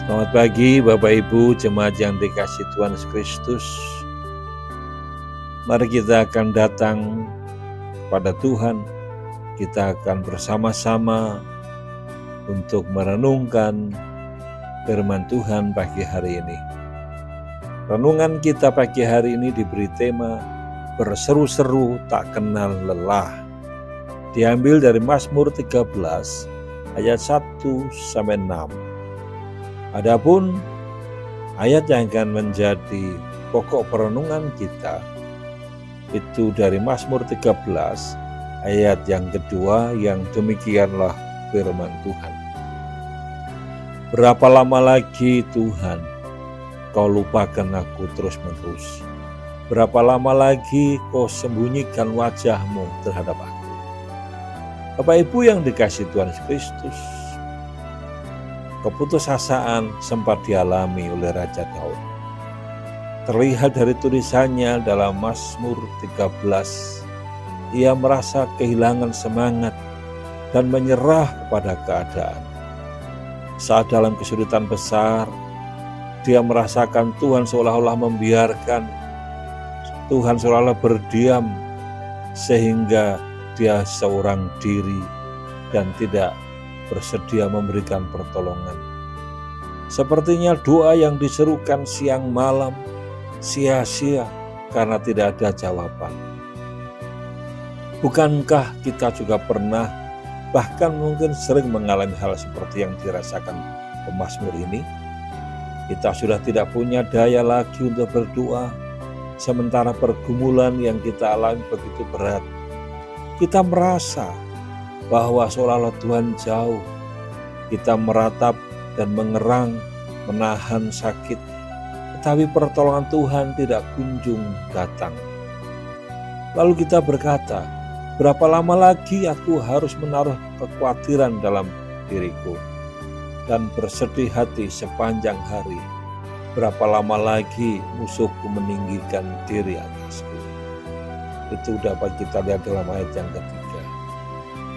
Selamat pagi Bapak Ibu jemaat yang dikasihi Tuhan Yesus Kristus. Mari kita akan datang kepada Tuhan. Kita akan bersama-sama untuk merenungkan firman Tuhan pagi hari ini. Renungan kita pagi hari ini diberi tema berseru-seru tak kenal lelah. Diambil dari Mazmur 13 ayat 1-6. Adapun ayat yang akan menjadi pokok perenungan kita itu dari Mazmur 13 ayat yang kedua, yang demikianlah firman Tuhan. Berapa lama lagi Tuhan kau lupakan aku terus-menerus? Berapa lama lagi kau sembunyikan wajahmu terhadap aku? Bapak Ibu yang dikasihi Tuhan Yesus Kristus, keputusasaan sempat dialami oleh Raja Daud. Terlihat dari tulisannya dalam Mazmur 13, ia merasa kehilangan semangat dan menyerah kepada keadaan. Saat dalam kesulitan besar, dia merasakan Tuhan seolah-olah membiarkan, Tuhan seolah-olah berdiam, sehingga dia seorang diri dan tidak bersedia memberikan pertolongan. Sepertinya doa yang diserukan siang malam sia-sia karena tidak ada jawaban. Bukankah kita juga pernah, bahkan mungkin sering mengalami hal seperti yang dirasakan pemazmur ini? Kita sudah tidak punya daya lagi untuk berdoa, sementara pergumulan yang kita alami begitu berat. Kita merasa bahwa seolah-olah Tuhan jauh. Kita meratap dan mengerang, menahan sakit, tetapi pertolongan Tuhan tidak kunjung datang. Lalu kita berkata, berapa lama lagi aku harus menaruh kekhawatiran dalam diriku dan bersedih hati sepanjang hari? Berapa lama lagi musuhku meninggikan diri atasku? Itu dapat kita lihat dalam ayat yang ketiga.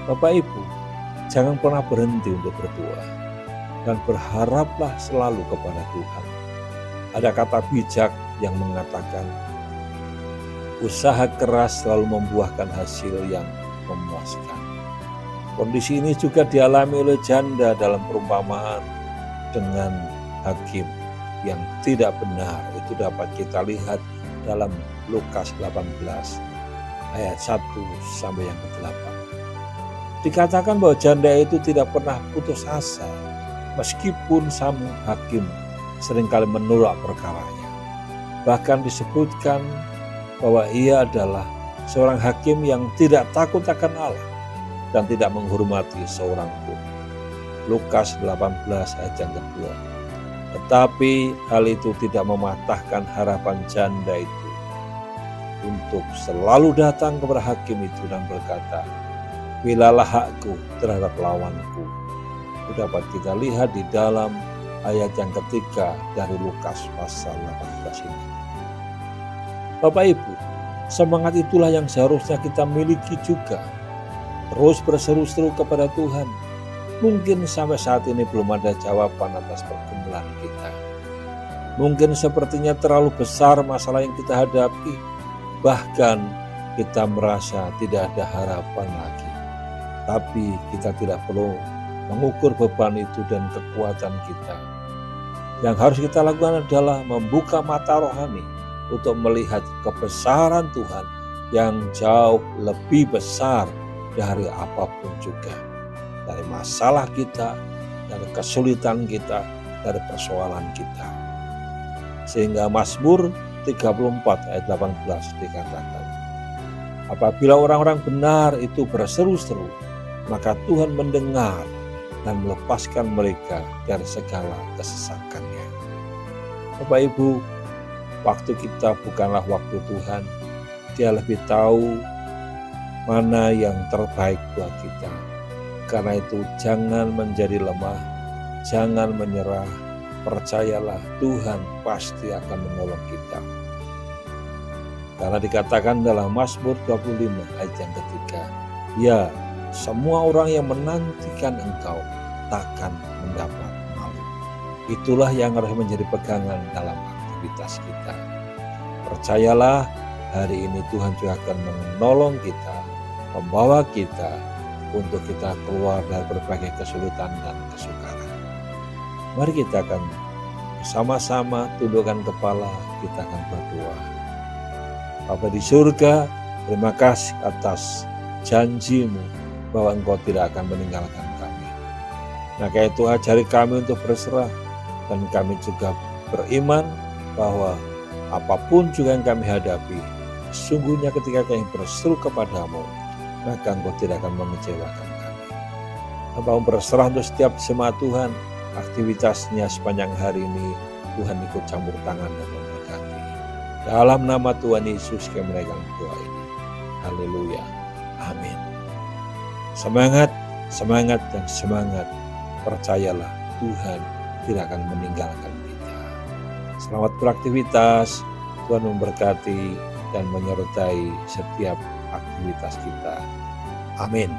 Bapak Ibu, jangan pernah berhenti untuk berdoa dan berharaplah selalu kepada Tuhan. Ada kata bijak yang mengatakan, usaha keras selalu membuahkan hasil yang memuaskan. Kondisi ini juga dialami oleh janda dalam perumpamaan dengan hakim yang tidak benar. Itu dapat kita lihat dalam Lukas 18 ayat 1 sampai yang ke-8. Dikatakan bahwa janda itu tidak pernah putus asa, meskipun sang hakim seringkali menolak perkaranya. Bahkan disebutkan bahwa ia adalah seorang hakim yang tidak takut akan Allah dan tidak menghormati seorang pun. Lukas 18 ayat yang kedua. Tetapi hal itu tidak mematahkan harapan janda itu untuk selalu datang kepada hakim itu dan berkata, bilalah hakku terhadap lawanku. Itu dapat kita lihat di dalam ayat yang ketiga dari Lukas pasal 18 ini. Bapak Ibu, semangat itulah yang seharusnya kita miliki juga. Terus berseru-seru kepada Tuhan. Mungkin sampai saat ini belum ada jawaban atas pergumulan kita. Mungkin sepertinya terlalu besar masalah yang kita hadapi. Bahkan kita merasa tidak ada harapan lagi. Tapi kita tidak perlu mengukur beban itu dan kekuatan kita. Yang harus kita lakukan adalah membuka mata rohani untuk melihat kebesaran Tuhan yang jauh lebih besar dari apapun juga. Dari masalah kita, dari kesulitan kita, dari persoalan kita. Sehingga Mazmur 34 ayat 18 dikatakan, apabila orang-orang benar itu berseru-seru, maka Tuhan mendengar dan melepaskan mereka dari segala kesesakannya. Bapak Ibu, waktu kita bukanlah waktu Tuhan. Dia lebih tahu mana yang terbaik buat kita. Karena itu jangan menjadi lemah, jangan menyerah. Percayalah Tuhan pasti akan menolong kita. Karena dikatakan dalam Mazmur 25 ayat yang ketiga, ya, semua orang yang menantikan engkau takkan mendapat malu. Itulah yang harus menjadi pegangan dalam aktivitas kita. Percayalah, hari ini Tuhan juga akan menolong kita, membawa kita untuk kita keluar dari berbagai kesulitan dan kesukaran. Mari kita akan bersama-sama tundukkan kepala, kita akan berdoa. Bapa di surga, terima kasih atas janji-Mu bahwa Engkau tidak akan meninggalkan kami. Maka itu ajari kami untuk berserah, dan kami juga beriman bahwa apapun juga yang kami hadapi, sesungguhnya ketika kami berseru kepadamu, maka Engkau tidak akan mengecewakan kami. Hamba berserah untuk setiap jemaat Tuhan, aktivitasnya sepanjang hari ini, Tuhan ikut campur tangan dan memberkati. Dalam nama Tuhan Yesus kami menaikkan doa ini. Haleluya. Amin. Semangat, semangat, dan semangat. Percayalah, Tuhan tidak akan meninggalkan kita. Selamat beraktivitas. Tuhan memberkati dan menyertai setiap aktivitas kita. Amin.